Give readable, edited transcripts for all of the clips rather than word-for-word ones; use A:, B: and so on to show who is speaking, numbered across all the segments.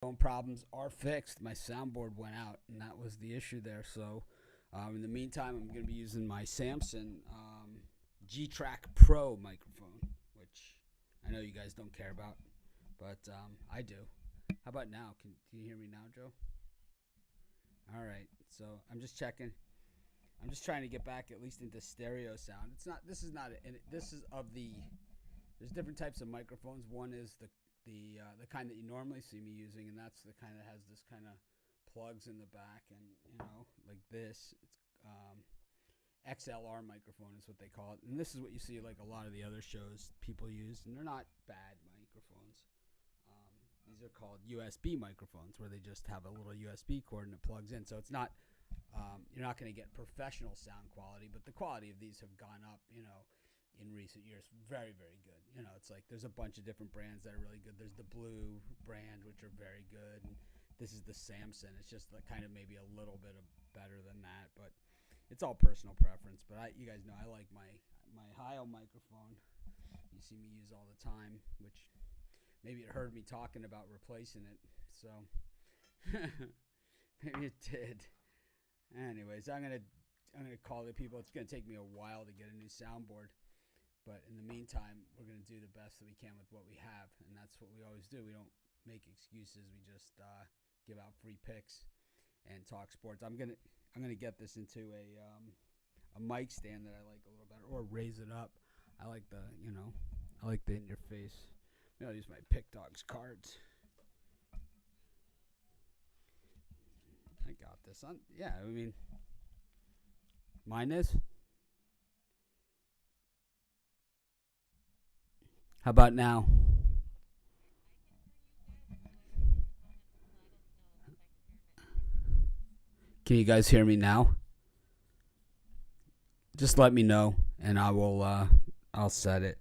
A: Phone problems are fixed. My soundboard went out, and that was the issue there. So, in the meantime, I'm going to be using my Samsung G-Track Pro microphone, which I know you guys don't care about, but I do. How about now? Can you hear me now, Joe? All right. So I'm just checking. I'm just trying to get back at least into stereo sound. It's not. This is not. This is of the. There's different types of microphones. One is the kind that you normally see me using, and that's the kind that has this kind of plugs in the back, and like this. It's XLR microphone is what they call it, and this is what you see like a lot of the other shows people use, and they're not bad microphones. These are called USB microphones, where they just have a little USB cord and it plugs in. So it's not you're not going to get professional sound quality, but the quality of these have gone up, in recent years. Very, very good. It's like there's a bunch of different brands that are really good. There's the Blue brand, which are very good, and this is the Samsung. It's just like kind of maybe a little bit of better than that, but it's all personal preference. But you guys know I like my Heil microphone. You see me use all the time, which maybe it heard me talking about replacing it, so maybe it did. Anyways, I'm gonna call the people. It's gonna take me a while to get a new soundboard, but in the meantime, we're gonna do the best that we can with what we have, and that's what we always do. We don't make excuses. We just give out free picks and talk sports. I'm gonna get this into a mic stand that I like a little better, or raise it up. I like I like the in your face. I'll use my Pick Dogs cards. I got this. Yeah, I mean, mine is. How about now? Can you guys hear me now? Just let me know, and I will. I'll set it.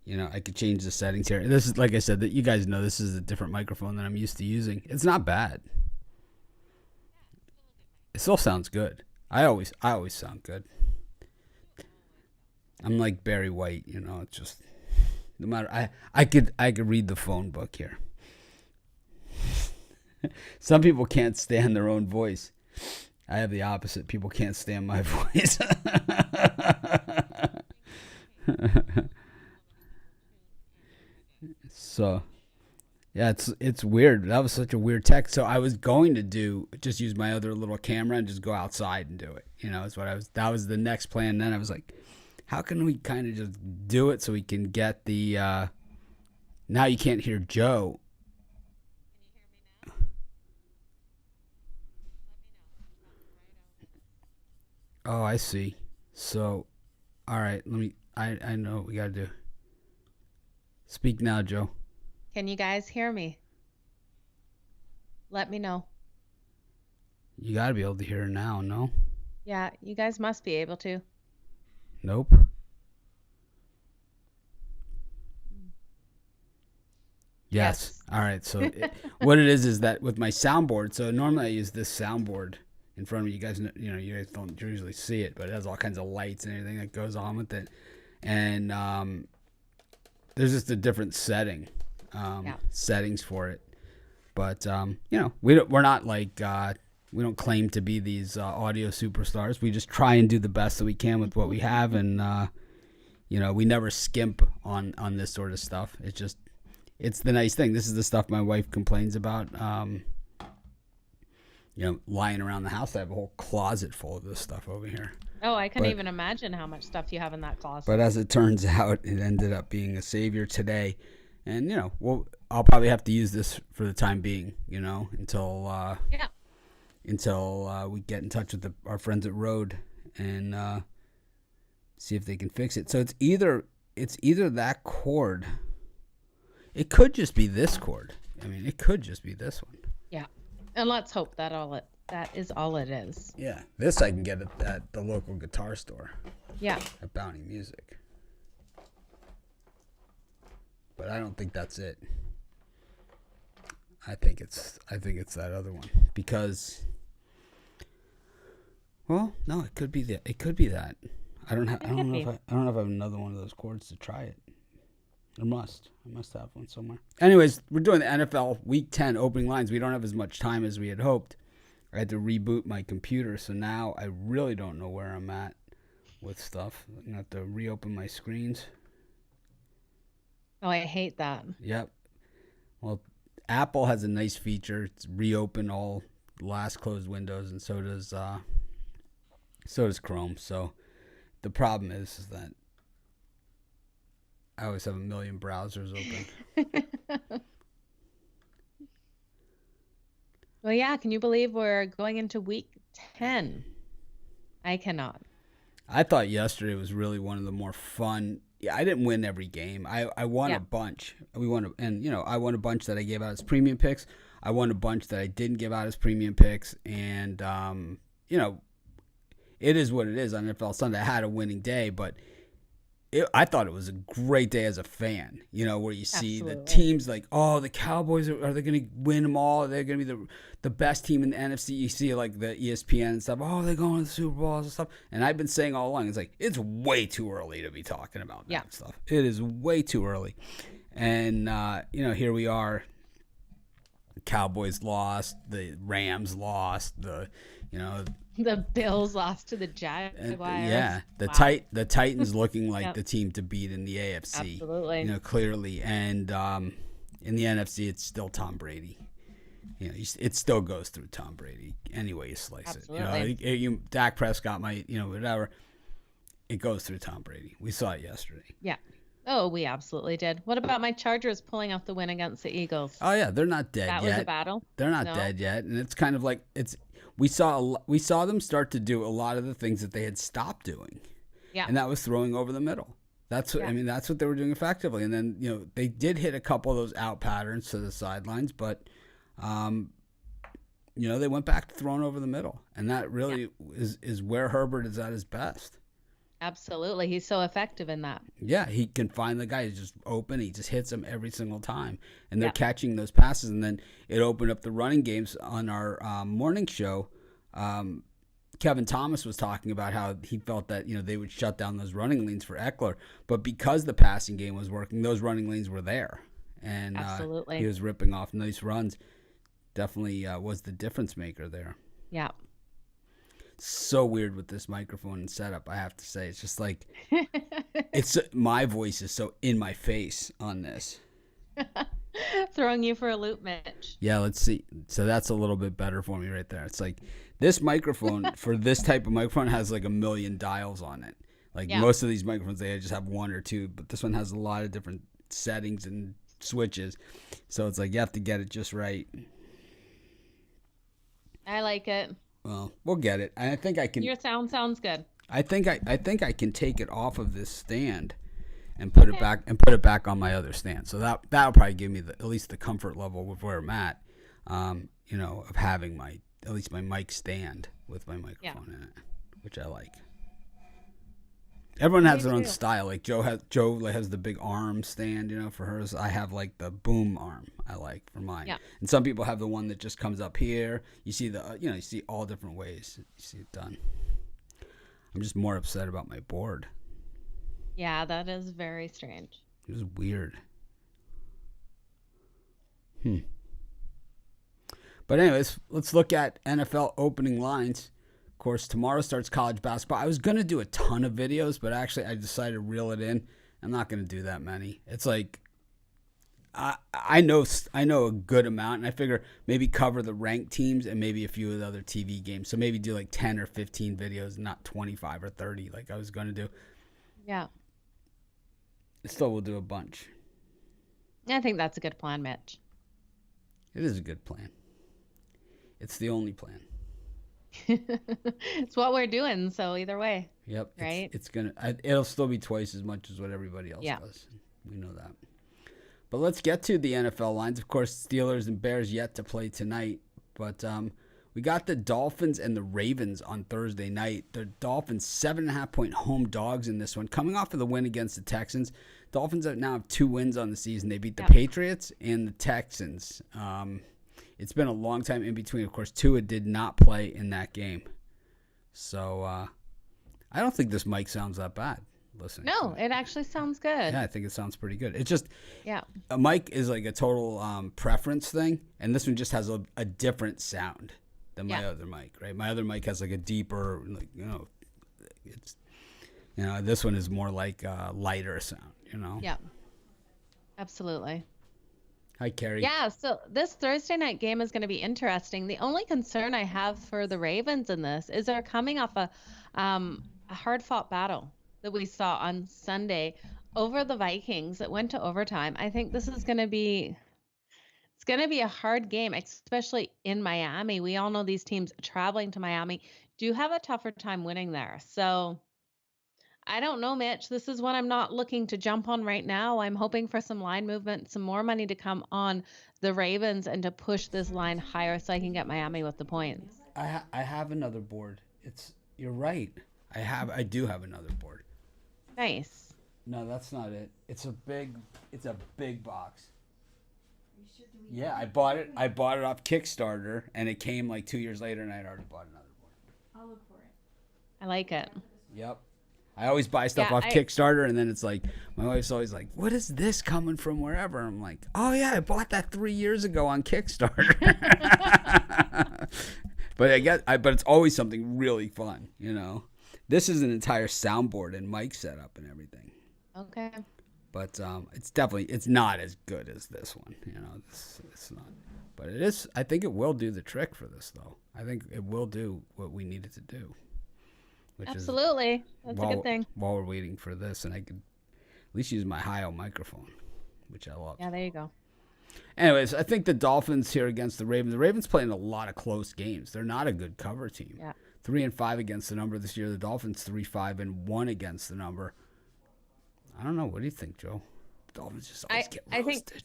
A: I could change the settings here. This is, like I said, that you guys know this is a different microphone than I'm used to using. It's not bad. It still sounds good. I always sound good. I'm like Barry White, it's just no matter I could read the phone book here. Some people can't stand their own voice. I have the opposite. People can't stand my voice. So yeah, it's weird. That was such a weird text. So I was going to just use my other little camera and just go outside and do it. Is what I was. That was the next plan. Then I was like, how can we kind of just do it so we can get the. Now you can't hear Joe. Oh, I see. So, all right. Let me. I know what we gotta do. Speak now, Joe.
B: Can you guys hear me? Let me know.
A: You gotta be able to hear her now. No.
B: Yeah, you guys must be able to.
A: Nope. Yes.
B: Yes.
A: All right. So what it is that with my soundboard. So normally I use this soundboard in front of me. You guys, you guys don't usually see it, but it has all kinds of lights and everything that goes on with it. And there's just a different
B: Yeah.
A: settings for it. But we're not like we don't claim to be these audio superstars. We just try and do the best that we can with what we have, and we never skimp on this sort of stuff. It's the nice thing. This is the stuff my wife complains about. Lying around the house. I have a whole closet full of this stuff over here.
B: Oh, I couldn't
A: But
B: even imagine how much stuff you have in that closet.
A: but as it turns out, it ended up being a savior today. And I'll probably have to use this for the time being.
B: Yeah.
A: Until we get in touch with our friends at Rode and see if they can fix it. So it's either that cord. It could just be this cord. I mean, it could just be this one.
B: Yeah. And let's hope that is all it is.
A: Yeah, this I can get at the local guitar store
B: Yeah.
A: at Bounty Music. But I don't think that's it. I think it's that other one because well, no, it could be that. It could be that. I don't
B: It could
A: know if
B: be.
A: I don't know if I have another one of those cords to try it. I must have one somewhere. Anyways, we're doing the NFL Week 10 opening lines. We don't have as much time as we had hoped. I had to reboot my computer, so now I really don't know where I'm at with stuff. I'm going to have to reopen my screens.
B: Oh, I hate that.
A: Yep. Well, Apple has a nice feature. It's reopen all last closed windows, and so does Chrome. So the problem is that I always have a million browsers open.
B: Well, yeah. Can you believe we're going into week 10? I cannot.
A: I thought yesterday was really one of the more fun. Yeah, I didn't win every game. I won a bunch. I won a bunch that I gave out as premium picks. I won a bunch that I didn't give out as premium picks, and it is what it is on NFL Sunday. I had a winning day, but I thought it was a great day as a fan, where you see the teams like, oh, the Cowboys, are they going to win them all? They're going to be the best team in the NFC. You see like the ESPN and stuff. Oh, they're going to the Super Bowls and stuff. And I've been saying all along, it's way too early to be talking about that stuff. It is way too early. And, here we are. The Cowboys lost. The Rams lost. The
B: Bills lost to the Jaguars.
A: The Titans looking like the team to beat in the AFC.
B: Absolutely.
A: Clearly. And in the NFC, it's still Tom Brady. It still goes through Tom Brady any way you slice
B: Absolutely.
A: it. Dak Prescott might, whatever. It goes through Tom Brady. We saw it yesterday.
B: Yeah. Oh, we absolutely did. What about my Chargers pulling out the win against the Eagles?
A: Oh yeah, they're not dead
B: yet.
A: That
B: was a battle.
A: They're not dead yet, and it's kind of like we saw them start to do a lot of the things that they had stopped doing.
B: Yeah.
A: And that was throwing over the middle. That's what that's what they were doing effectively. And then, they did hit a couple of those out patterns to the sidelines, but they went back to throwing over the middle. And that really is where Herbert is at his best.
B: Absolutely. He's so effective in that.
A: Yeah, he can find the guy who's just open. He just hits them every single time. And they're catching those passes. And then it opened up the running games on our morning show. Kevin Thomas was talking about how he felt that, they would shut down those running lanes for Eckler. But because the passing game was working, those running lanes were there. And
B: Absolutely.
A: He was ripping off nice runs. Definitely was the difference maker there.
B: Yeah.
A: So weird with this microphone and setup, I have to say. It's just like my voice is so in my face on this.
B: Throwing you for a loop, Mitch.
A: Yeah, let's see. So that's a little bit better for me right there. It's like this microphone for this type of microphone has like a million dials on it. Like most of these microphones, they just have one or two, but this one has a lot of different settings and switches. So it's like you have to get it just right.
B: I like it.
A: Well, we'll get it. I think I can.
B: Your sound sounds good.
A: I think I can take it off of this stand and put it back on my other stand. So that'll probably give me at least the comfort level with where I'm at. Of having at least my mic stand with my microphone in it, which I like. Everyone has their own style. Like Joe has the big arm stand, for hers. I have like the boom arm I like for mine.
B: Yeah.
A: And some people have the one that just comes up here. You see you see all different ways you see it done. I'm just more upset about my board.
B: Yeah, that is very strange.
A: It was weird. But anyways, let's look at NFL opening lines. Of course, tomorrow starts college basketball. I was going to do a ton of videos, but actually I decided to reel it in. I'm not going to do that many. It's like I know a good amount, and I figure maybe cover the ranked teams and maybe a few of the other TV games. So maybe do like 10 or 15 videos, not 25 or 30 like I was going to do.
B: Yeah.
A: Still, we'll do a bunch.
B: I think that's a good plan, Mitch.
A: It is a good plan. It's the only plan.
B: It's what we're doing, so either way.
A: Yep.
B: Right?
A: It'll still be twice as much as what everybody else does. We know that. But let's get to the NFL lines. Of course, Steelers and Bears yet to play tonight. But we got the Dolphins and the Ravens on Thursday night. The Dolphins 7.5-point home dogs in this one, coming off of the win against the Texans. Dolphins now have 2 wins on the season. They beat the Patriots and the Texans. It's been a long time in between. Of course, Tua did not play in that game. So I don't think this mic sounds that bad. listening to
B: No,
A: it.
B: it actually sounds good.
A: Yeah, I think it sounds pretty good. It's just
B: Yeah.
A: a mic is like a total preference thing, and this one just has a different sound than my
B: Yeah.
A: other mic, right? My other mic has like a deeper, like, it's, this one is more like a lighter sound,
B: Yeah. Absolutely.
A: Hi, Carrie.
B: Yeah, so this Thursday night game is going to be interesting. The only concern I have for the Ravens in this is they're coming off a hard-fought battle that we saw on Sunday over the Vikings that went to overtime. I think this is going to be it's going to be a hard game, especially in Miami. We all know these teams traveling to Miami do have a tougher time winning there. So I don't know, Mitch. This is one I'm not looking to jump on right now. I'm hoping for some line movement, some more money to come on the Ravens and to push this line higher so I can get Miami with the points.
A: I have another board. You're right. I do have another board.
B: Nice.
A: No, that's not it. It's a big box. Yeah, I bought it. I bought it off Kickstarter, and it came like 2 years later, and I'd already bought another board.
C: I'll look for it.
B: I like it.
A: Yep. I always buy stuff
B: Yeah,
A: off Kickstarter, and then it's like, my wife's always like, what is this coming from wherever? I'm like, oh, yeah, I bought that 3 years ago on Kickstarter. But it's always something really fun, This is an entire soundboard and mic setup and everything.
B: Okay.
A: But it's not as good as this one, It's not. But it is. I think it will do the trick for this, though. I think it will do what we need it to do.
B: Absolutely. That's a good thing.
A: While we're waiting for this, and I could at least use my hi-ho microphone, which I love.
B: Yeah, there you go.
A: Anyways, I think the Dolphins here against the Ravens. The Ravens playing a lot of close games. They're not a good cover team.
B: Yeah.
A: 3-5 against the number this year. The Dolphins 3-5-1 against the number. I don't know. What do you think, Joe? The Dolphins just always get roasted.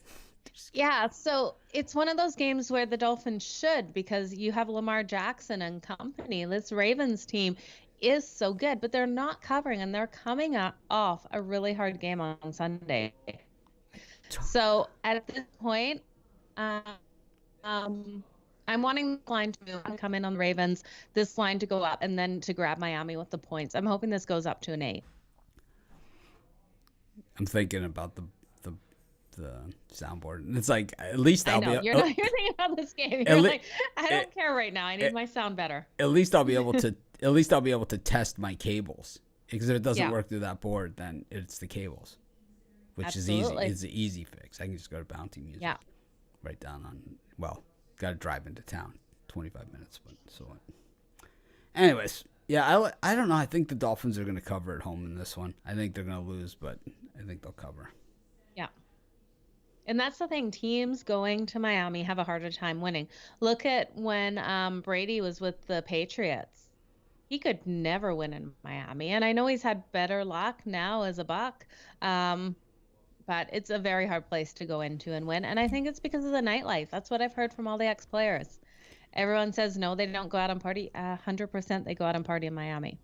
B: Yeah, so it's one of those games where the Dolphins should, because you have Lamar Jackson and company. This Ravens team is so good, but they're not covering, and they're coming off a really hard game on Sunday. So at this point, I'm wanting the line to move and come in on the Ravens, this line to go up, and then to grab Miami with the points. I'm hoping this goes up to an 8.
A: I'm thinking about the soundboard, and it's like, at least
B: You're thinking about this game. You're like, I don't care right now. I need my sound better.
A: At least I'll be able to test my cables, because if it doesn't work through that board, then it's the cables, which is easy. It's an easy fix. I can just go to Bounty Music.
B: Yeah.
A: Right down on. Got to drive into town, 25 minutes, but so what. Anyways, yeah, I don't know. I think the Dolphins are going to cover at home in this one. I think they're going to lose, but I think they'll cover.
B: Yeah. And that's the thing. Teams going to Miami have a harder time winning. Look at when Brady was with the Patriots. He could never win in Miami. And I know he's had better luck now as a Buck, but it's a very hard place to go into and win. And I think it's because of the nightlife. That's what I've heard from all the ex-players. Everyone says, no, they don't go out and party. 100% they go out and party in Miami.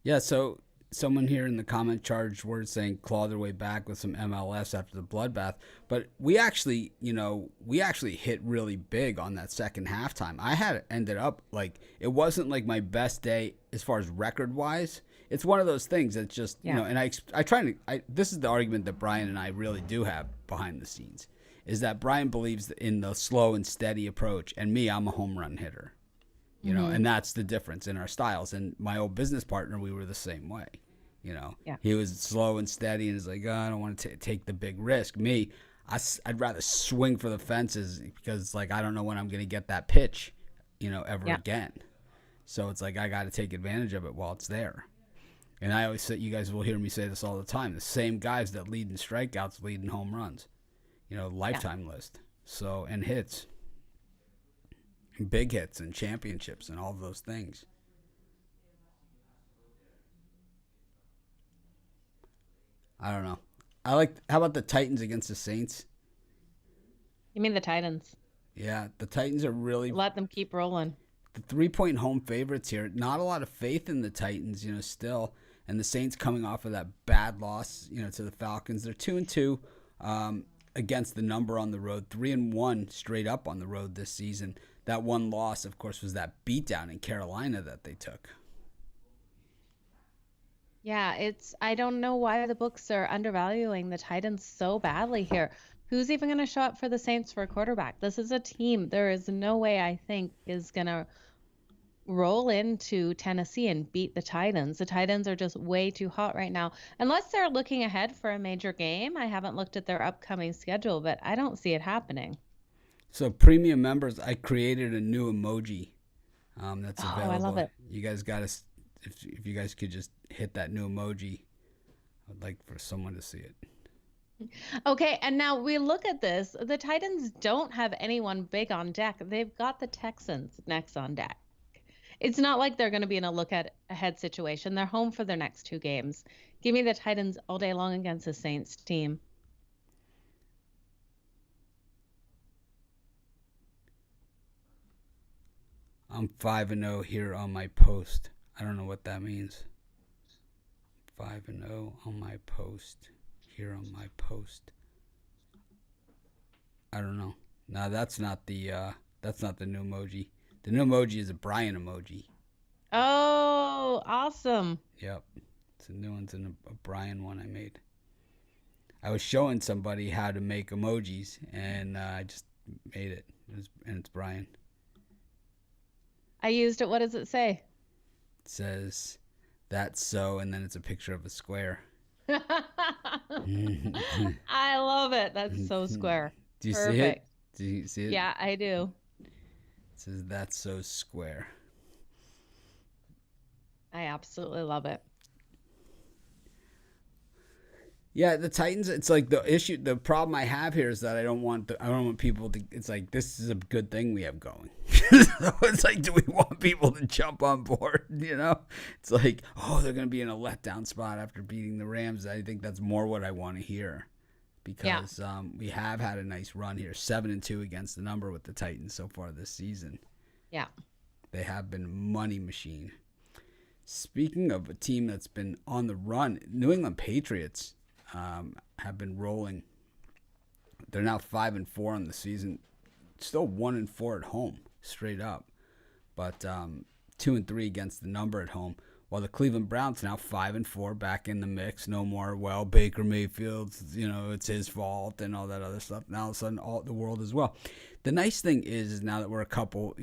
A: Yeah, so someone here in the comment charged words saying claw their way back with some MLS after the bloodbath. But we actually hit really big on that second halftime. I had ended up like, it wasn't like my best day as far as record-wise. It's one of those things that's just, and this is the argument that Brian and I really do have behind the scenes, is that Brian believes in the slow and steady approach, and me, I'm a home run hitter. And that's the difference in our styles. And my old business partner, we were the same way. He was slow and steady, and he's like, oh, I don't want to take the big risk. Me, I'd rather swing for the fences, because it's like, I don't know when I'm going to get that pitch, ever again. So it's like, I got to take advantage of it while it's there. And I always say, you guys will hear me say this all the time, the same guys that lead in strikeouts lead in home runs, lifetime list. So, and hits. Big hits and championships and all of those things. I don't know. How about the Titans against the Saints?
B: You mean the Titans?
A: Yeah, the Titans are really...
B: Let them keep rolling.
A: The 3-point home favorites here. Not a lot of faith in the Titans, still. And the Saints coming off of that bad loss, to the Falcons. They're 2-2 against the number on the road. 3-1 straight up on the road this season. That one loss, of course, was that beatdown in Carolina that they took.
B: Yeah, I don't know why the books are undervaluing the Titans so badly here. Who's even going to show up for the Saints for a quarterback? This is a team there is no way I think is going to roll into Tennessee and beat the Titans. The Titans are just way too hot right now. Unless they're looking ahead for a major game. I haven't looked at their upcoming schedule, but I don't see it happening.
A: So premium members, I created a new emoji that's
B: Oh, I love
A: available.
B: it.
A: You guys got to, if you guys could just hit that new emoji, I'd like for someone to see it.
B: Okay, and now we look at this. The Titans don't have anyone big on deck. They've got the Texans next on deck. It's not like they're going to be in a look at ahead situation. They're home for their next two games. Give me the Titans all day long against the Saints team.
A: I'm 5-0 here on my post. I don't know what that means. 5-0 on my post. Here on my post. I don't know. No, that's not the new emoji. The new emoji is a Brian emoji.
B: Oh, awesome.
A: Yep. It's a new one's in a Brian one I made. I was showing somebody how to make emojis, and I just made it. And it's Brian.
B: I used it. What does it say?
A: It says, "That's so," and then it's a picture of a square.
B: I love it. That's so square.
A: Do you see it?
B: Perfect.
A: Do you see it?
B: Yeah, I do.
A: It says, "That's so square."
B: I absolutely love it.
A: Yeah, the Titans. It's like the problem I have here is that I don't want people to. It's like this is a good thing we have going. So it's like, do we want people to jump on board? It's like, oh, they're going to be in a letdown spot after beating the Rams. I think that's more what I want to hear, because we have had a nice run here, 7-2 against the number with the Titans so far this season.
B: Yeah,
A: they have been a money machine. Speaking of a team that's been on the run, New England Patriots. Have been rolling. They're now 5-4 on the season. Still 1-4 at home, straight up. But 2-3 against the number at home. While the Cleveland Browns now 5-4, back in the mix. No more, well, Baker Mayfield's, it's his fault and all that other stuff. Now all of a sudden, all the world as well. The nice thing is now that we're a couple,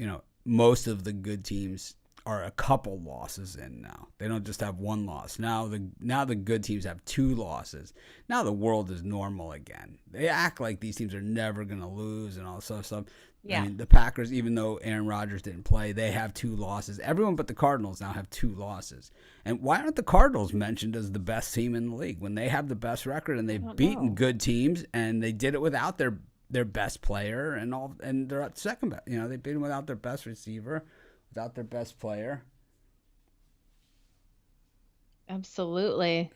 A: most of the good teams are a couple losses in now. They don't just have one loss. Now the good teams have two losses. Now the world is normal again. They act like these teams are never going to lose and all this other stuff.
B: yeah.
A: I mean, the Packers, even though Aaron Rodgers didn't play, they have two losses. Everyone but the Cardinals now have two losses. And why aren't the Cardinals mentioned as the best team in the league when they have the best record and they've beaten good teams, and they did it without their best player and they're at second best. They beat them without their best receiver, without their best player.
B: Absolutely.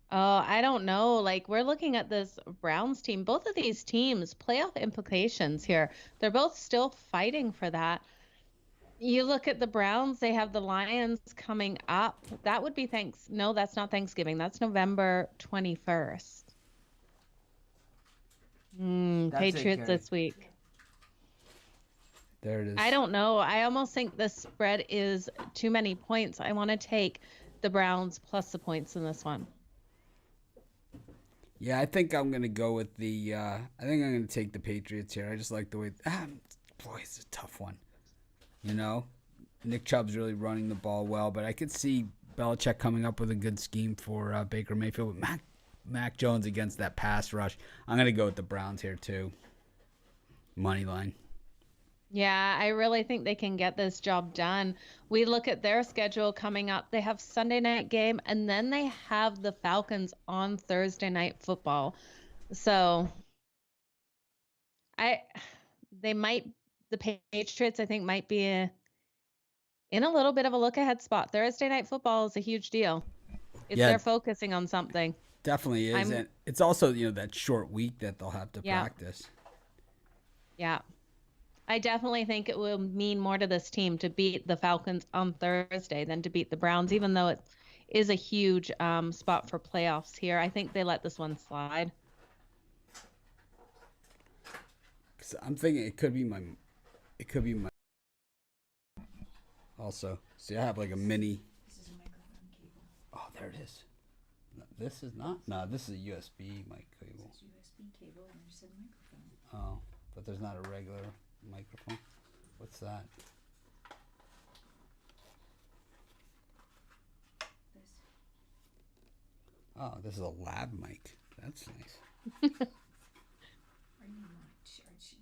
B: Oh, I don't know. Like, we're looking at this Browns team. Both of these teams, playoff implications here. They're both still fighting for that. You look at the Browns, they have the Lions coming up. That would be no, that's not Thanksgiving. That's November 21st. Patriots this week.
A: There it is.
B: I don't know. I almost think the spread is too many points. I want to take the Browns plus the points in this one.
A: Yeah, I think I'm going to go with I think I'm going to take the Patriots here. I just like the way, boy, it's a tough one. Nick Chubb's really running the ball well, but I could see Belichick coming up with a good scheme for Baker Mayfield. But Mac Jones against that pass rush. I'm going to go with the Browns here too. Money line.
B: Yeah, I really think they can get this job done. We look at their schedule coming up. They have Sunday night game, and then they have the Falcons on Thursday night football. So the Patriots, I think, might be in a little bit of a look ahead spot. Thursday night football is a huge deal. They're focusing on something.
A: Definitely is. And it's also, that short week that they'll have to practice.
B: Yeah. I definitely think it will mean more to this team to beat the Falcons on Thursday than to beat the Browns, even though it is a huge spot for playoffs here. I think they let this one slide.
A: I'm thinking it could be my also. See, I have like a mini. Oh, there it is. No, this is not. No, this is a USB mic cable.
C: It's USB cable and there's a microphone.
A: Oh, but there's not a regular microphone. What's that?
C: This.
A: Oh, this is a lab mic. That's nice.
C: Are you not? Should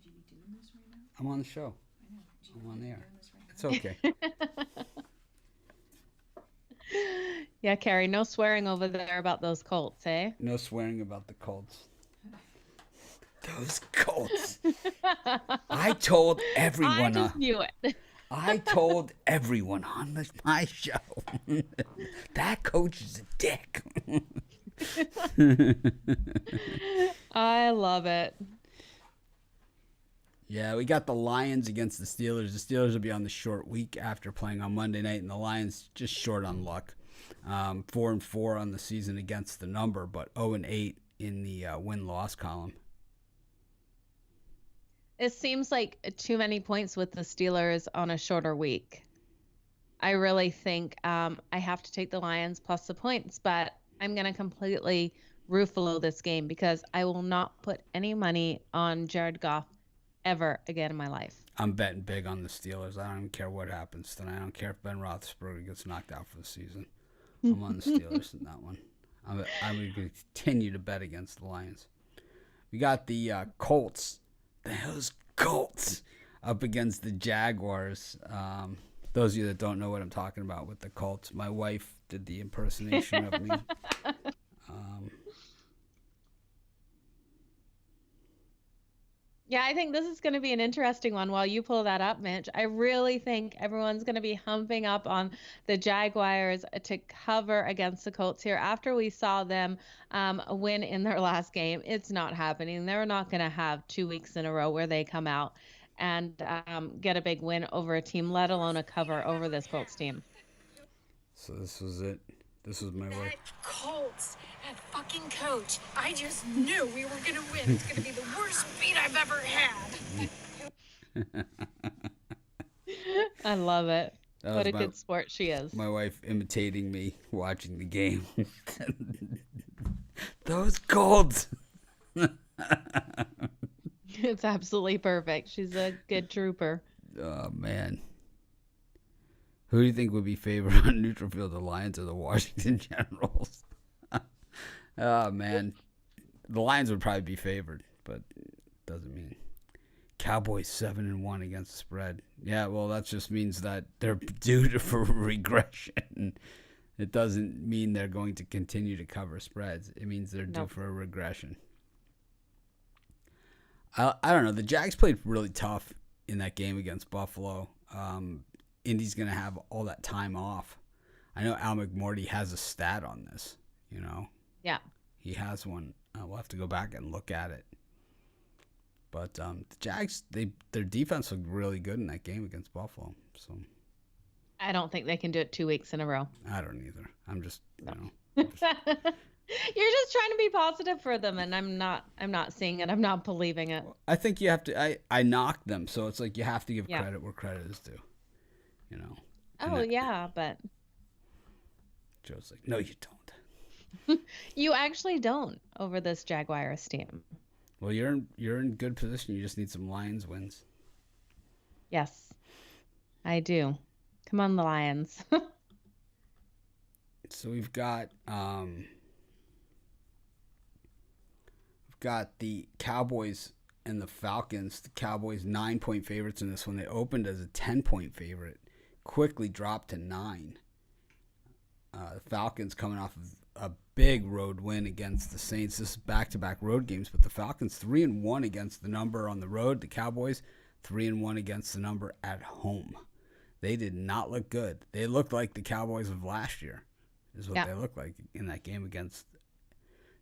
C: you be doing this right now?
A: I'm on the show.
C: I know. Do you
A: I'm on
C: know
A: the
C: you're
A: air.
C: doing this right
A: It's
C: now?
A: okay.
B: Yeah, Carrie, no swearing over there about those Colts, eh?
A: No swearing about the Colts. Those Colts. I told everyone.
B: I just knew it.
A: I told everyone on my show that coach is a dick.
B: I love it.
A: Yeah, we got the Lions against the Steelers. The Steelers will be on the short week after playing on Monday night, and the Lions just short on luck. 4-4 on the season against the number, but 0-8 in the win-loss column.
B: It seems like too many points with the Steelers on a shorter week. I really think I have to take the Lions plus the points, but I'm going to completely Ruffalo this game because I will not put any money on Jared Goff ever again in my life.
A: I'm betting big on the Steelers. I don't even care what happens tonight. I don't care if Ben Roethlisberger gets knocked out for the season. I'm on the Steelers in that one. I'm going to continue to bet against the Lions. We got the Colts. Those Colts up against the Jaguars. Those of you that don't know what I'm talking about with the Colts, my wife did the impersonation of me.
B: Yeah, I think this is going to be an interesting one while you pull that up, Mitch. I really think everyone's going to be humping up on the Jaguars to cover against the Colts here after we saw them win in their last game. It's not happening. They're not going to have 2 weeks in a row where they come out and get a big win over a team, let alone a cover over this Colts team.
A: So this was it. This was my wife.
C: That Colts, that fucking coach. I just knew we were going to win. It's going to be the worst beat I've ever had.
B: I love it.
A: That
B: What
A: was
B: a good sport she is.
A: My wife imitating me watching the game. Those Colts.
B: It's absolutely perfect. She's a good trooper.
A: Oh, man. Who do you think would be favored on neutral field, the Lions or the Washington Generals? Oh, man. The Lions would probably be favored, but it doesn't mean. Cowboys 7-1 against the spread. Yeah, well, that just means that they're due for regression. It doesn't mean they're going to continue to cover spreads. It means they're due for a regression. I don't know. The Jags played really tough in that game against Buffalo. Indy's going to have all that time off. I know Al McMorty has a stat on this, you know.
B: Yeah.
A: He has one. We'll have to go back and look at it. But the Jags, their defense looked really good in that game against Buffalo. So
B: I don't think they can do it 2 weeks in a row.
A: I don't either. I'm just,
B: You're just trying to be positive for them, and I'm not seeing it. I'm not believing it.
A: I think you have to. I knocked them, so it's like you have to give credit where credit is due. You know.
B: Oh, yeah, but
A: Joe's like, no, you don't.
B: you actually don't over this Jaguars team.
A: Well, you're in good position. You just need some Lions wins.
B: Yes, I do. Come on, the Lions.
A: So we've got the Cowboys and the Falcons. The Cowboys 9-point favorites in this one. They opened as a 10-point favorite, quickly dropped to 9. The Falcons coming off of a big road win against the Saints. This is back-to-back road games, but the Falcons 3-1 against the number on the road. The Cowboys 3-1 against the number at home. They did not look good. They looked like the Cowboys of last year, is what they looked like in that game against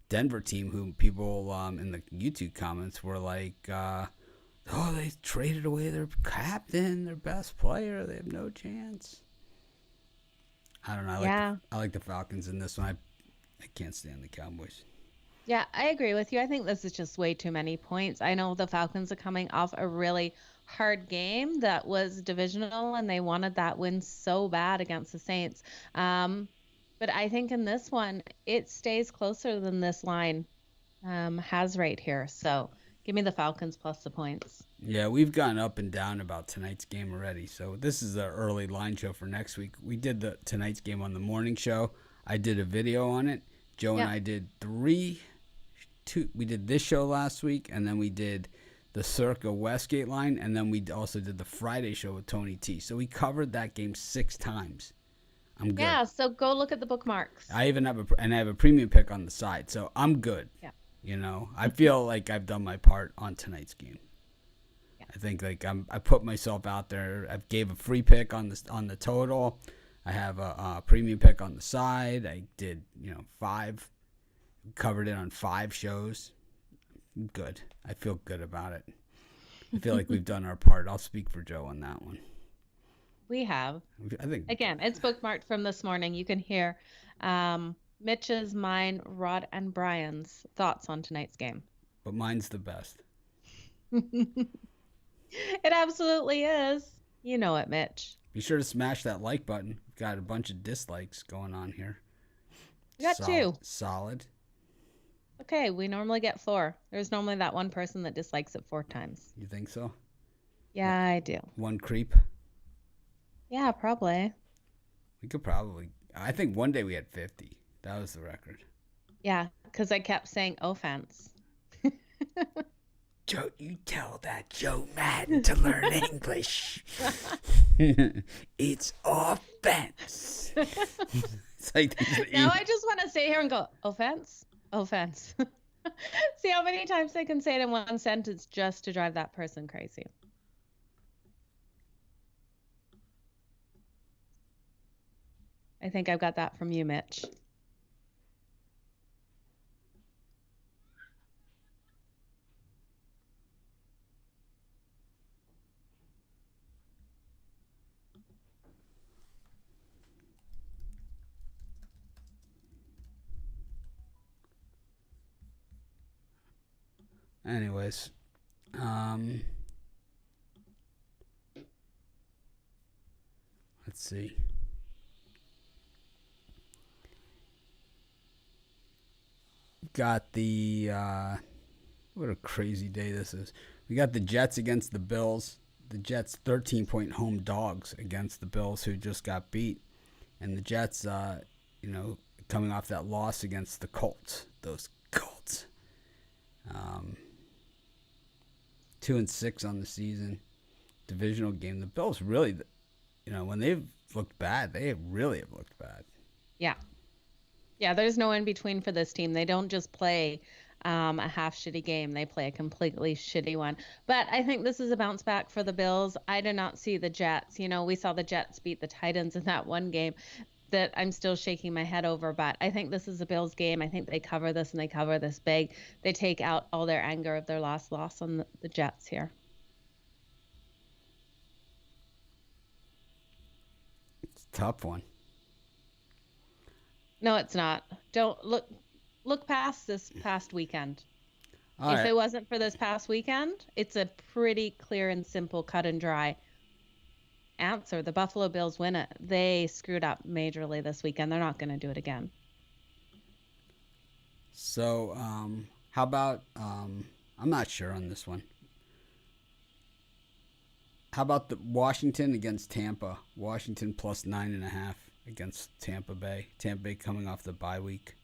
A: Denver team, who people in the YouTube comments were like, they traded away their captain, their best player. They have no chance. I don't know. I like the Falcons in this one. I can't stand the Cowboys.
B: Yeah, I agree with you. I think this is just way too many points. I know the Falcons are coming off a really hard game that was divisional, and they wanted that win so bad against the Saints. But I think in this one, it stays closer than this line has right here. So give me the Falcons plus the points.
A: Yeah, we've gone up and down about tonight's game already. So this is the early line show for next week. We did the tonight's game on the morning show. I did a video on it. Joe and I did we did this show last week, and then we did the Circa Westgate line, and then we also did the Friday show with Tony T. So we covered that game 6 times. I'm good.
B: Yeah, so go look at the bookmarks.
A: I even have a premium pick on the side, so I'm good.
B: Yeah.
A: You know, I feel like I've done my part on tonight's game. Yeah. I think like I put myself out there. I gave a free pick on the total. I have a premium pick on the side. I did 5, covered it on 5 shows. Good. I feel good about it. I feel like we've done our part. I'll speak for Joe on that one.
B: We have.
A: I think
B: again, it's bookmarked from this morning. You can hear Mitch's, mine, Rod, and Brian's thoughts on tonight's game.
A: But mine's the best.
B: It absolutely is. You know it, Mitch.
A: Be sure to smash that like button. We've got a bunch of dislikes going on here.
B: We got 2.
A: Solid.
B: Okay, we normally get 4. There's normally that one person that dislikes it 4 times.
A: You think so?
B: Yeah, I do.
A: One creep?
B: Yeah, probably.
A: We could probably. I think one day we had 50. That was the record.
B: Yeah, because I kept saying offense.
A: Joe, you tell that Joe Madden to learn English. It's offense. It's like
B: now I just want to sit here and go, offense? Offense. See how many times I can say it in one sentence just to drive that person crazy. I think I've got that from you, Mitch.
A: Anyways, let's see. Got the what a crazy day this is. We got the Jets against the Bills. The Jets 13-point home dogs against the Bills, who just got beat, and the Jets, coming off that loss against the Colts. Those Colts. 2-6 on the season. Divisional game. The Bills really, when they've looked bad, they really have looked bad.
B: Yeah. Yeah, there's no in between for this team. They don't just play a half shitty game. They play a completely shitty one. But I think this is a bounce back for the Bills. I do not see the Jets. We saw the Jets beat the Titans in that one game that I'm still shaking my head over. But I think this is a Bills game. I think they cover this, and they cover this big. They take out all their anger of their last loss on the Jets here.
A: It's a tough one.
B: No, it's not. Don't look past this past weekend.
A: All
B: if
A: right.
B: it wasn't for this past weekend, it's a pretty clear and simple, cut and dry answer. The Buffalo Bills win it. They screwed up majorly this weekend. They're not going to do it again.
A: So, how about I'm not sure on this one. How about the Washington against Tampa? Washington plus 9.5 against Tampa Bay. Tampa Bay coming off the bye week.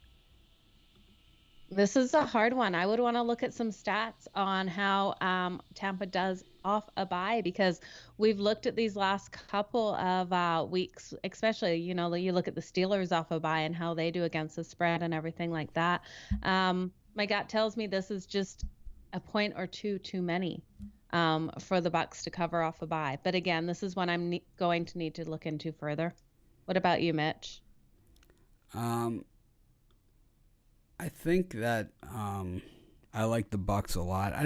B: This is a hard one. I would want to look at some stats on how Tampa does off a bye, because we've looked at these last couple of weeks, especially, you look at the Steelers off a bye and how they do against the spread and everything like that. My gut tells me this is just a point or two too many for the Bucs to cover off a bye. But again, this is one I'm going to need to look into further. What about you, Mitch?
A: I think that I like the Bucs a lot. I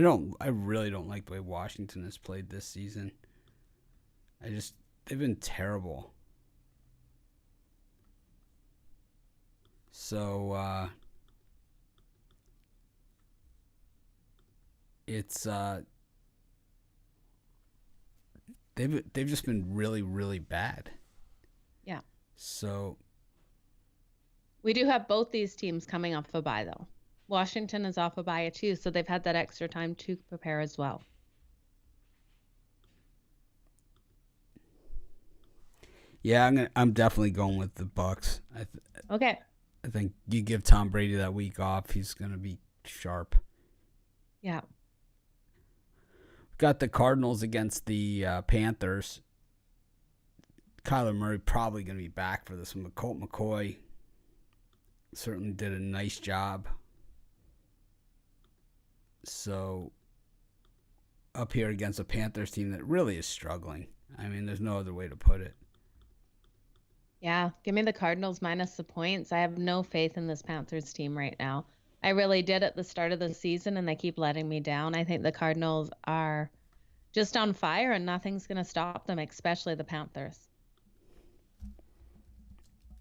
A: really don't like the way Washington has played this season. They've been terrible. So it's they've just been really, really bad.
B: Yeah.
A: So
B: We do have both these teams coming off a bye, though. Washington is off a bye too, so they've had that extra time to prepare as well.
A: Yeah, I'm definitely going with the Bucks.
B: Okay.
A: I think you give Tom Brady that week off, he's going to be sharp.
B: Yeah.
A: Got the Cardinals against the Panthers. Kyler Murray probably going to be back for this one. Colt McCoy certainly did a nice job. So, up here against a Panthers team that really is struggling. I mean, there's no other way to put it.
B: Yeah, give me the Cardinals minus the points. I have no faith in this Panthers team right now. I really did at the start of the season, and they keep letting me down. I think the Cardinals are just on fire, and nothing's going to stop them, especially the Panthers.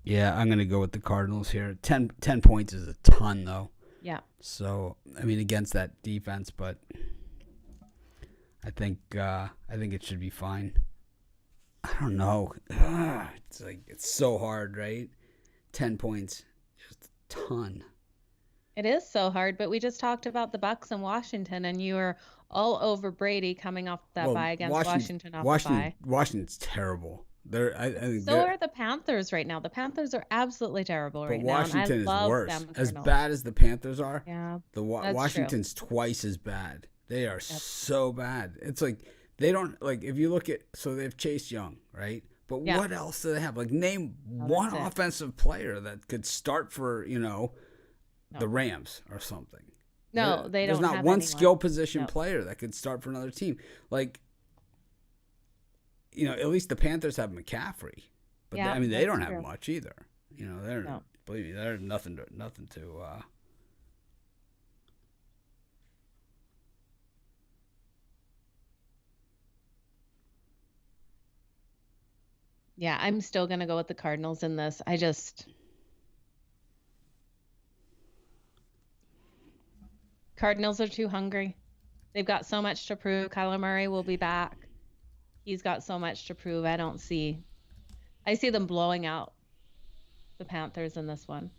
A: Yeah, I'm going to go with the Cardinals here. 10 points is a ton, though.
B: Yeah.
A: So, I mean, against that defense, but I think it should be fine. I don't know. It's so hard, right? 10 points, just a ton.
B: It is so hard, but we just talked about the Bucks and Washington, and you were all over Brady coming off that bye against Washington off the bye.
A: Washington's terrible. I think
B: so are the Panthers right now. The Panthers are absolutely terrible right now.
A: Washington is worse.
B: Them,
A: as bad as the Panthers are,
B: yeah,
A: Washington's
B: true.
A: Twice as bad. They are so bad. It's like they don't like if you look at they have Chase Young, right? But what else do they have? Like name one offensive player that could start for the Rams or something.
B: No, they don't.
A: There's not
B: have
A: one
B: anyone.
A: skill position player that could start for another team. Like, at least the Panthers have McCaffrey, but they don't have much either. Believe me, they're nothing to.
B: Yeah, I'm still gonna go with the Cardinals in this. Cardinals are too hungry. They've got so much to prove. Kyler Murray will be back. He's got so much to prove. I see them blowing out the Panthers in this one.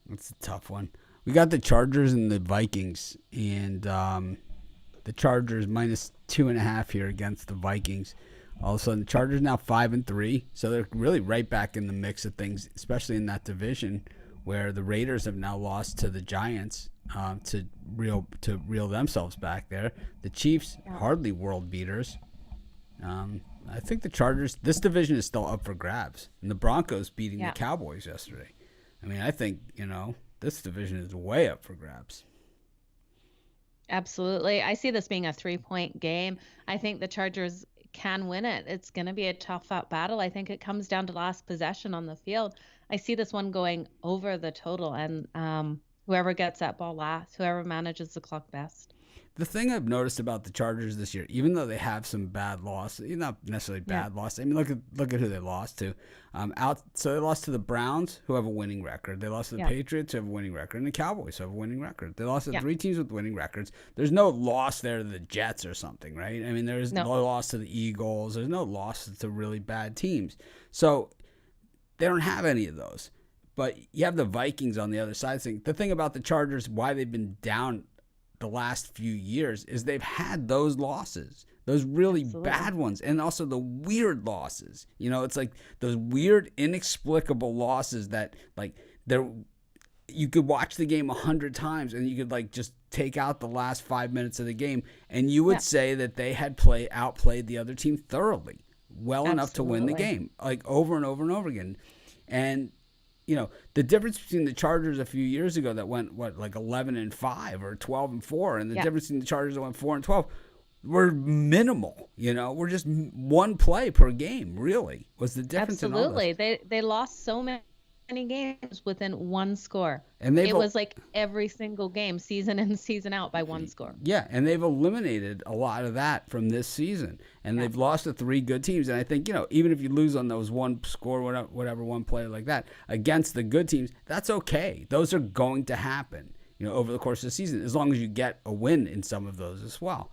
A: That's a tough one. We got the Chargers and the Vikings, and the Chargers minus 2.5 here against the Vikings. All of a sudden, the Chargers now 5-3, so they're really right back in the mix of things, especially in that division where the Raiders have now lost to the Giants to reel themselves back there. The Chiefs hardly world beaters. I think the Chargers. This division is still up for grabs, and the Broncos beating the Cowboys yesterday. I mean, I think this division is way up for grabs.
B: Absolutely, I see this being a 3-point game. I think the Chargers can win it. It's going to be a tough-out battle. I think it comes down to last possession on the field. I see this one going over the total, and whoever gets that ball last, whoever manages the clock best.
A: The thing I've noticed about the Chargers this year, even though they have some bad losses, not necessarily bad losses. I mean, look at who they lost to. So they lost to the Browns, who have a winning record. They lost to the Patriots, who have a winning record, and the Cowboys, who have a winning record. They lost to 3 teams with winning records. There's no loss there to the Jets or something, right? I mean, there's no loss to the Eagles. There's no loss to really bad teams. So they don't have any of those. But you have the Vikings on the other side. The thing about the Chargers, why they've been down the last few years, is they've had those losses, those really bad ones, and also the weird losses. It's like those weird, inexplicable losses that you could watch the game 100 times and you could just take out the last 5 minutes of the game and you would say that they had outplayed the other team thoroughly, enough to win the game, over and over and over again. And the difference between the Chargers a few years ago that went 11-5 or 12-4, and the difference between the Chargers that went 4-12 were minimal. We're just one play per game. Really, was the difference.
B: Absolutely,
A: in all this.
B: They lost so many games within one score,
A: and it
B: was like every single game, season in, season out, by one score.
A: Yeah, and they've eliminated a lot of that from this season, and they've lost to 3 good teams. And I think even if you lose on those one score, whatever one play like that against the good teams, that's okay. Those are going to happen, over the course of the season, as long as you get a win in some of those as well.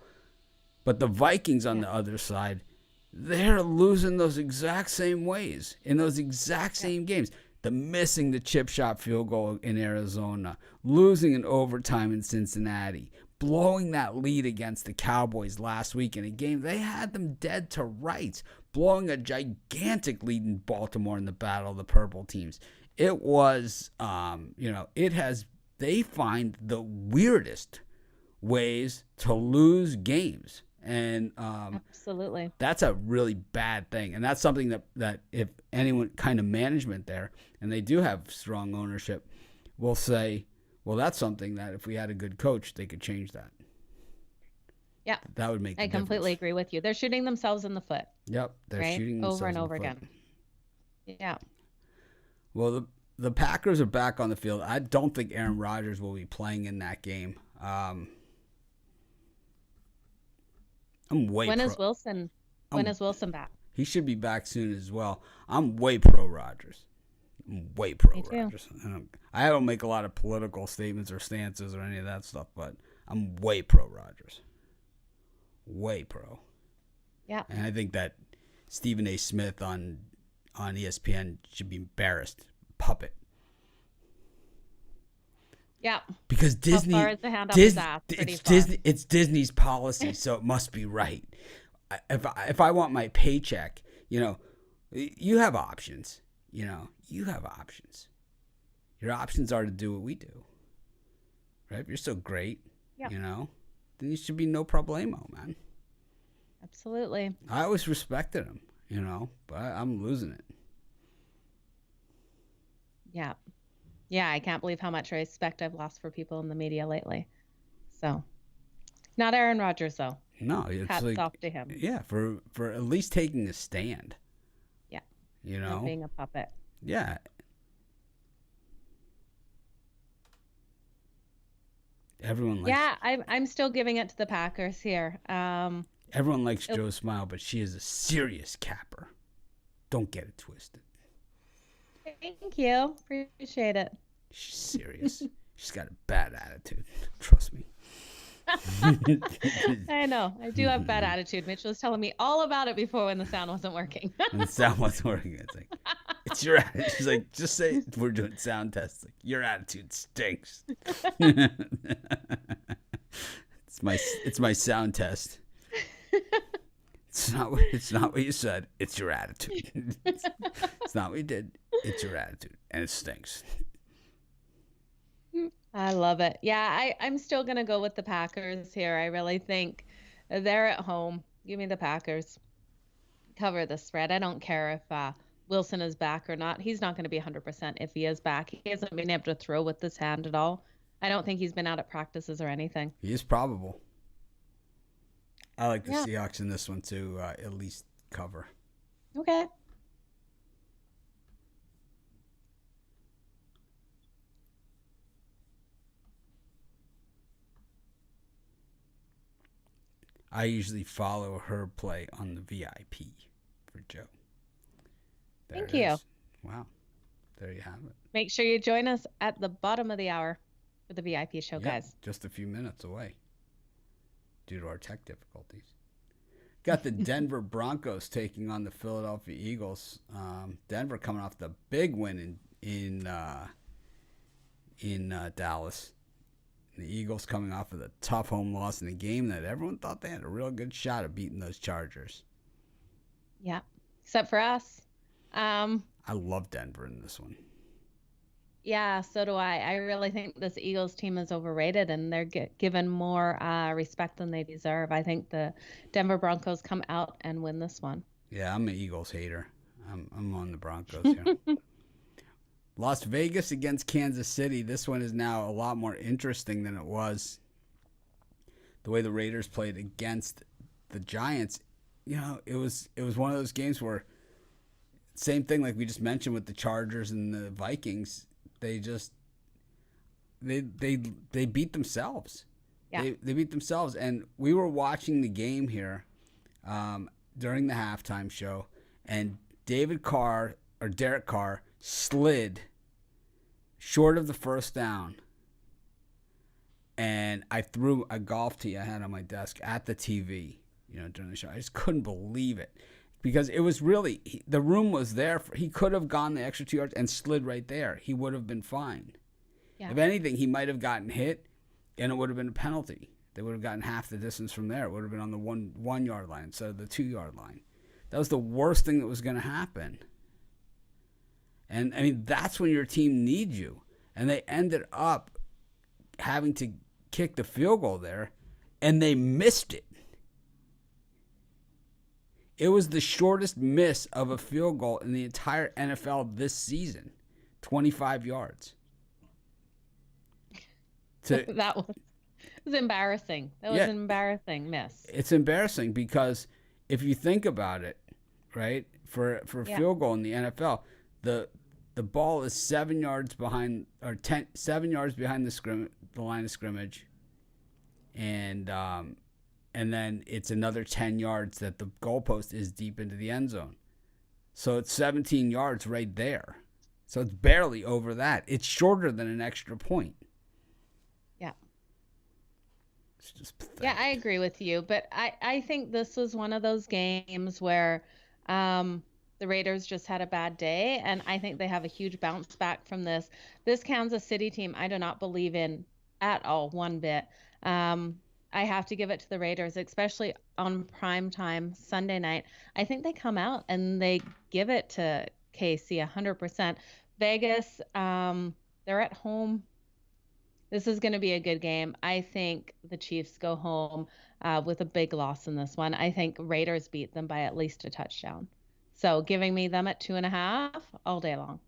A: But the Vikings on the other side, they're losing those exact same ways in those exact same games. The missing the chip shot field goal in Arizona, losing in overtime in Cincinnati, blowing that lead against the Cowboys last week in a game they had them dead to rights, blowing a gigantic lead in Baltimore in the Battle of the Purple Teams. It was, they find the weirdest ways to lose games. And
B: absolutely,
A: that's a really bad thing. And that's something that if anyone kind of management there, and they do have strong ownership, will say, well, that's something that if we had a good coach, they could change that.
B: Yeah.
A: That would make
B: I completely agree with you. They're shooting themselves in the foot.
A: Yep. They're shooting themselves
B: over and
A: in
B: over
A: the foot.
B: again. Yeah.
A: Well, the Packers are back on the field. I don't think Aaron Rodgers will be playing in that game.
B: When is Wilson back?
A: He should be back soon as well. I'm way pro Rodgers. I'm way pro Rodgers. I don't make a lot of political statements or stances or any of that stuff, but I'm way pro Rodgers. Way pro.
B: Yeah.
A: And I think that Stephen A. Smith on ESPN should be embarrassed. Puppet.
B: Yeah.
A: Because Disney,
B: how far is the hand off his ass?
A: it's Disney's policy, so it must be right. If I want my paycheck, you have options. You have options. Your options are to do what we do. Right? If you're so great, then you should be no problemo, man.
B: Absolutely.
A: I always respected him, but I'm losing it.
B: Yeah. Yeah, I can't believe how much respect I've lost for people in the media lately. So, not Aaron Rodgers, though.
A: No, it's
B: hats off to him.
A: Yeah, for at least taking a stand.
B: Yeah. Not being a puppet.
A: Yeah. Everyone likes.
B: Yeah, I'm still giving it to the Packers here.
A: Everyone likes Joe Smile, but she is a serious capper. Don't get it twisted.
B: Thank you. Appreciate it.
A: She's serious. She's got a bad attitude. Trust me.
B: I know. I do have bad attitude. Mitch was telling me all about it before when the sound wasn't working.
A: When the sound wasn't working, it's like, it's your attitude. She's like, just say we're doing sound tests. Like, your attitude stinks. It's my sound test. It's not what you said. It's your attitude. It's not what you did. It's your attitude, and it stinks.
B: I love it. Yeah, I'm still gonna go with the Packers here. I really think they're at home. Give me the Packers. Cover the spread. I don't care if Wilson is back or not. He's not going to be 100% if he is back. He hasn't been able to throw with this hand at all. I don't think he's been out at practices or anything.
A: He is probable. I like the Seahawks in this one to at least cover.
B: Okay.
A: I usually follow her play on the VIP for Joe.
B: Thank you.
A: Wow. There you have it.
B: Make sure you join us at the bottom of the hour for the VIP show, guys.
A: Just a few minutes away due to our tech difficulties. Got the Denver Broncos taking on the Philadelphia Eagles. Denver coming off the big win in Dallas. The Eagles coming off of the tough home loss in a game that everyone thought they had a real good shot at beating those Chargers.
B: Yeah, except for us.
A: I love Denver in this one.
B: Yeah, so do I. I really think this Eagles team is overrated, and they're given more respect than they deserve. I think the Denver Broncos come out and win this one.
A: Yeah, I'm an Eagles hater. I'm on the Broncos here. Las Vegas against Kansas City. This one is now a lot more interesting than it was. The way the Raiders played against the Giants, it was one of those games where same thing like we just mentioned with the Chargers and the Vikings. They beat themselves.
B: Yeah.
A: They beat themselves, and we were watching the game here during the halftime show, and Derek Carr slid short of the first down, and I threw a golf tee I had on my desk at the TV, during the show. I just couldn't believe it because it was really the room was there. He could have gone the extra 2 yards and slid right there. He would have been fine. Yeah. If anything, he might have gotten hit, and it would have been a penalty. They would have gotten half the distance from there. It would have been on the 1 yard line instead of the 2 yard line. That was the worst thing that was going to happen. And I mean, that's when your team needs you. And they ended up having to kick the field goal there, and they missed it. It was the shortest miss of a field goal in the entire NFL this season, 25 yards.
B: That was embarrassing. That was an embarrassing miss.
A: It's embarrassing because if you think about it, right, for a field goal in the NFL, the ball is 7 yards behind, or 7 yards behind the line of scrimmage, and then it's another 10 yards that the goalpost is deep into the end zone. So it's 17 yards right there. So it's barely over that. It's shorter than an extra point.
B: Yeah.
A: It's just pathetic.
B: Yeah, I agree with you. But I think this was one of those games where the Raiders just had a bad day, and I think they have a huge bounce back from this. This Kansas City team, I do not believe in at all, one bit. I have to give it to the Raiders, especially on prime time Sunday night. I think they come out and they give it to KC 100%. Vegas, they're at home. This is going to be a good game. I think the Chiefs go home with a big loss in this one. I think Raiders beat them by at least a touchdown. So giving me them at 2.5 all day long.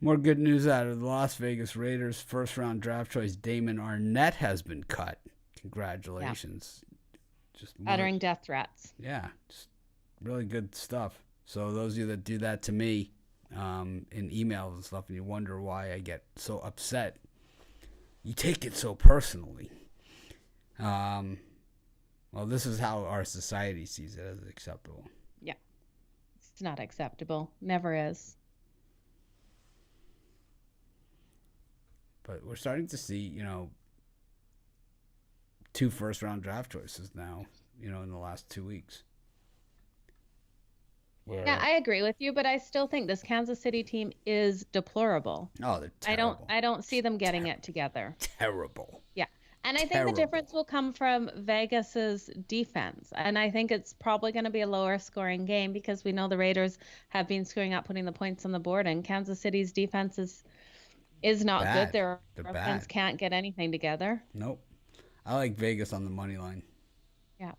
A: More good news out of the Las Vegas Raiders. First-round draft choice Damon Arnett has been cut. Congratulations.
B: Yeah. Just uttering death threats.
A: Yeah, just really good stuff. So those of you that do that to me in emails and stuff, and you wonder why I get so upset, you take it so personally. Well, this is how our society sees it as acceptable.
B: Yeah. It's not acceptable. Never is.
A: But we're starting to see, 2 first-round draft choices now, in the last 2 weeks.
B: Yeah, I agree with you, but I still think this Kansas City team is deplorable.
A: Oh, they're terrible.
B: I don't see them getting it together.
A: Terrible.
B: Yeah. And I think the difference will come from Vegas's defense. And I think it's probably going to be a lower scoring game because we know the Raiders have been screwing up putting the points on the board, and Kansas City's defense is not good. Their offense can't get anything together.
A: Nope. I like Vegas on the money line.
B: Yeah.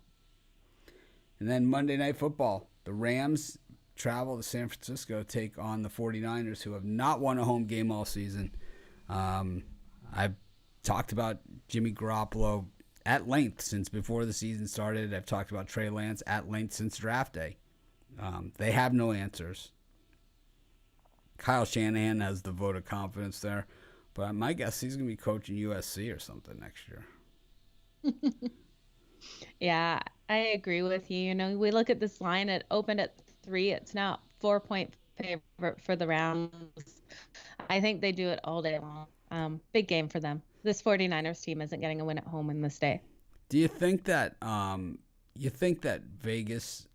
A: And then Monday Night Football. The Rams travel to San Francisco, take on the 49ers, who have not won a home game all season. I've talked about Jimmy Garoppolo at length since before the season started. I've talked about Trey Lance at length since draft day. They have no answers. Kyle Shanahan has the vote of confidence there, but my guess he's going to be coaching USC or something next year.
B: Yeah, I agree with you. We look at this line. It opened at 3. It's now 4-point favorite for the Rams. I think they do it all day long. Big game for them. This 49ers team isn't getting a win at home in this day.
A: Do you think that Vegas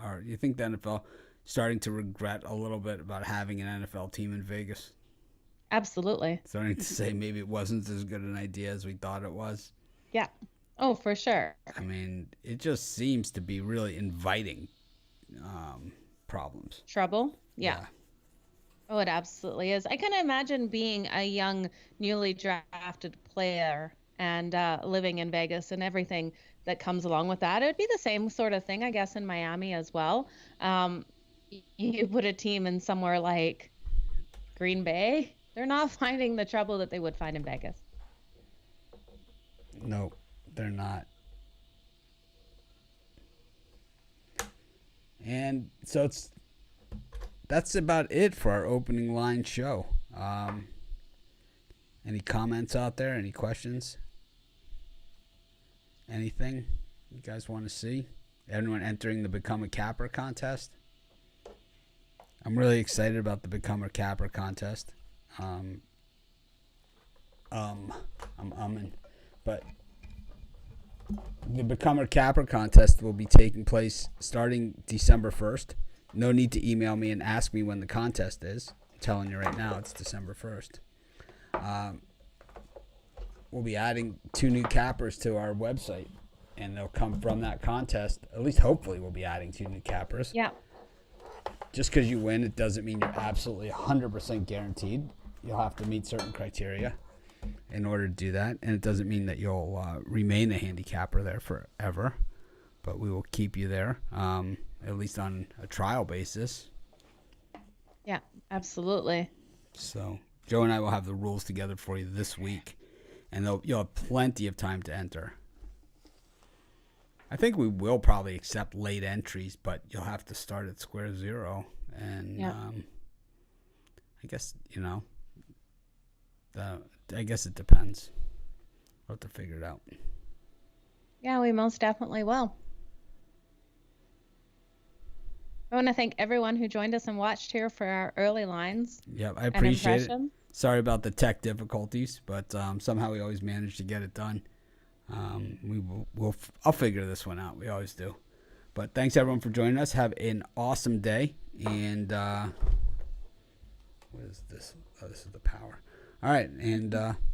A: or you think the NFL starting to regret a little bit about having an NFL team in Vegas?
B: Absolutely.
A: Starting to say maybe it wasn't as good an idea as we thought it was.
B: Yeah. Oh, for sure.
A: I mean, it just seems to be really inviting problems.
B: Trouble? Yeah. Oh, it absolutely is. I can imagine being a young, newly drafted player and living in Vegas and everything that comes along with that. It would be the same sort of thing, I guess, in Miami as well. You put a team in somewhere like Green Bay, they're not finding the trouble that they would find in Vegas.
A: No, they're not. And so that's about it for our opening line show. Any comments out there? Any questions? Anything you guys want to see? Everyone entering the Become a Capper contest. I'm really excited about the Become a Capper contest. I'm umming, but The Become a Capper contest will be taking place starting December 1st. No need to email me and ask me when the contest is. I'm telling you right now, it's December 1st. We'll be adding 2 new cappers to our website, and they'll come from that contest. At least hopefully we'll be adding 2 new cappers.
B: Yeah.
A: Just because you win, it doesn't mean you're absolutely 100% guaranteed. You'll have to meet certain criteria in order to do that, and it doesn't mean that you'll remain a handicapper there forever, but we will keep you there, at least on a trial basis.
B: Yeah, absolutely.
A: So Joe and I will have the rules together for you this week, and you'll have plenty of time to enter. I think we will probably accept late entries, but you'll have to start at square zero, and I guess, I guess it depends. We'll have to figure it out.
B: Yeah, we most definitely will. I want to thank everyone who joined us and watched here for our early lines.
A: Yeah, I appreciate it.
B: Impressions.
A: Sorry about the tech difficulties, but somehow we always manage to get it done. I'll figure this one out. We always do. But thanks everyone for joining us. Have an awesome day. And what is this? Oh, this is the power. All right, and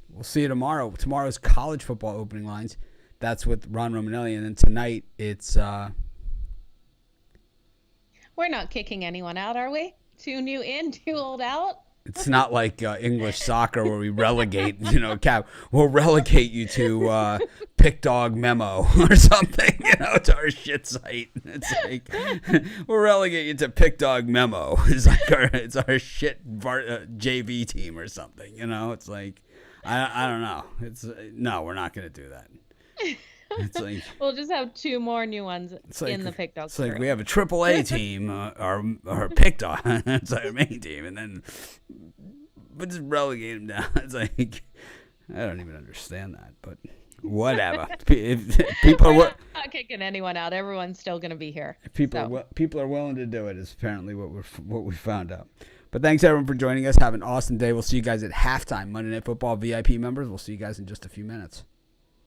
A: we'll see you tomorrow. Tomorrow's college football opening lines. That's with Ron Romanelli, and then tonight it's.
B: We're not kicking anyone out, are we? 2 new in, 2 old out.
A: It's not like English soccer where we relegate, we'll relegate you to Pick Dog Memo or something, to our shit site. It's like, we'll relegate you to Pick Dog Memo. It's like it's our shit JV team or something, It's like, I don't know. No, we're not going to do that. It's like,
B: we'll just have 2 more new ones in the Pick Dog.
A: It's like we have a AAA team, our Pick Dog. It's our main team, and then we'll just relegate them down. It's like, I don't even understand that, but whatever. If people
B: We're
A: are
B: not kicking anyone out. Everyone's still going to be here.
A: People are willing to do it. Is apparently what we found out. But thanks everyone for joining us. Have an awesome day. We'll see you guys at halftime. Monday Night Football VIP members. We'll see you guys in just a few minutes.